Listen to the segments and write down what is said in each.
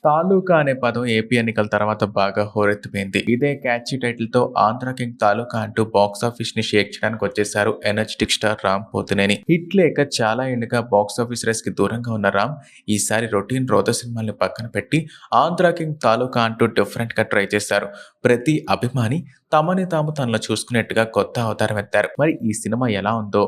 తాలూకా అనే పదం ఏపీ ఎన్నికల తర్వాత బాగా హోరెత్తిపోయింది. ఇదే క్యాచీ టైటిల్‌తో 'ఆంధ్ర కింగ్ తాలూకా' అంటూ బాక్సాఫీస్‌ని షేక్ చేయడానికి వచ్చేసారు energetic star Ram Pothineni. Hit లేక చాలా ఏళ్లుగా బాక్సాఫీస్ రేస్‌కి దూరంగా ఉన్న రామ్ ఈసారి రొటీన్ రోద సినిమాల్ని పక్కన పెట్టి 'ఆంధ్ర కింగ్ తాలూకా' అంటూ డిఫరెంట్‌గా ట్రై చేశారు. ప్రతి అభిమాని తమని తాము తనలో చూసుకునేట్టుగా కొత్త అవతారం ఎత్తారు. మరి ఈ సినిమా ఎలా ఉందో,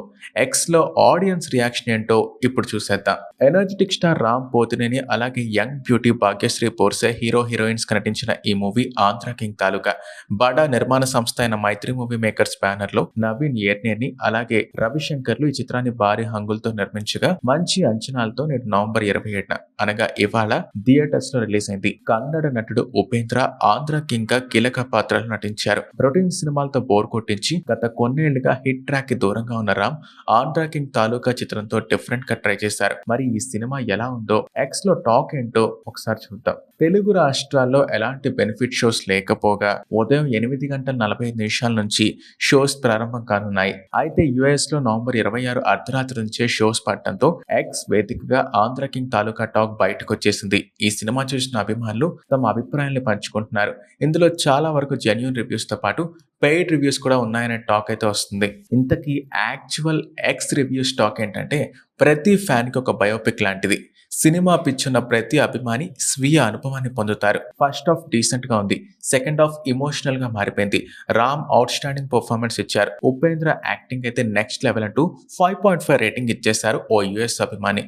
ఎక్స్‌లో ఆడియన్స్ రియాక్షన్ ఏంటో ఇప్పుడు చూసేద్దాం. ఎనర్జిటిక్ స్టార్ రామ్ పోతినేని అలాగే young beauty Bhagyashree Borse heroines గా నటించిన ఈ మూవీ 'ఆంధ్ర కింగ్ తాలూకా'. బడా నిర్మాణ సంస్థ అయిన మైత్రి మూవీ మేకర్స్ బ్యానర్ లో నవీన్ ఏర్నేని అలాగే రవిశంకర్లు ఈ చిత్రాన్ని భారీ హంగులతో నిర్మించగా మంచి అంచనాలతో నేడు నవంబర్ 27న అనగా ఇవాళ థియేటర్స్ లో రిలీజ్ అయింది. కన్నడ నటుడు ఉపేంద్ర ఆంధ్ర కింగ్ గా కీలక పాత్రలు నటించారు. రొటీన్ సినిమాలతో బోర్ కొట్టించి గత కొన్నేళ్లుగా హిట్ ట్రాక్ కి దూరంగా ఉన్న రామ్ 'ఆంధ్ర కింగ్ తాలూకా' చిత్రంతో డిఫరెంట్ గా ట్రై చేశారు. మరి ఈ సినిమా ఎలా ఉందో, ఎక్స్ లో టాక్ ఏంటో ఒకసారి చూద్దాం. తెలుగు రాష్ట్రాల్లో ఎలాంటి బెనిఫిట్ షోస్ లేకపోగా ఉదయం 8:45 నుంచి షోస్ ప్రారంభం కానున్నాయి. అయితే యుఎస్ లో నవంబర్ 26 అర్ధరాత్రి నుంచే షోస్ పడటంతో ఎక్స్ వేదికగా 'ఆంధ్ర కింగ్ తాలూకా' టాక్ బయటకొచ్చేసింది. ఈ సినిమా చూసిన అభిమానులు తమ అభిప్రాయాల్ని పంచుకుంటున్నారు. ఇందులో చాలా వరకు జెన్యూన్ రివ్యూస్ తో పాటు పెయిడ్ రివ్యూస్ కూడా ఉన్నాయనే టాక్ అయితే వస్తుంది. ఇంతకీ యాక్చువల్ ఎక్స్ రివ్యూస్ టాక్ ఏంటంటే ప్రతి ఫ్యాన్‌కి ఒక బయోపిక్ లాంటిది. సినిమా పిచ్చున్న ప్రతి అభిమాని స్వీయ అనుభవాన్ని పొందుతారు. ఫస్ట్ హాఫ్ డీసెంట్‌గా ఉంది. సెకండ్ హాఫ్ ఎమోషనల్‌గా మారిపోయింది. రామ్ ఔట్ స్టాండింగ్ పర్ఫార్మెన్స్ ఇచ్చారు. ఉపేంద్ర యాక్టింగ్ అయితే నెక్స్ట్ లెవెల్ అంటూ 5.5 రేటింగ్ ఇచ్చేశారు ఓ యూఎస్ అభిమాని.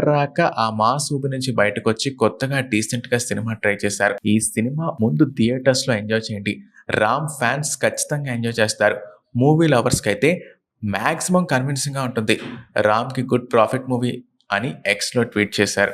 రాక ఆ మాస్ ఊబి నుంచి బయటకొచ్చి కొత్తగా డీసెంట్‌గా సినిమా ట్రై చేశారు. ఈ సినిమా ముందు థియేటర్స్‌లో ఎంజాయ్ చేయండి. రామ్ ఫ్యాన్స్ ఖచ్చితంగా ఎంజాయ్ చేస్తారు. మూవీ లవర్స్‌కి అయితే మాక్సిమం కన్విన్సింగ్‌గా ఉంటుంది. రామ్‌కి గుడ్ ప్రాఫిట్ మూవీ అని ఎక్స్‌లో ట్వీట్ చేశారు.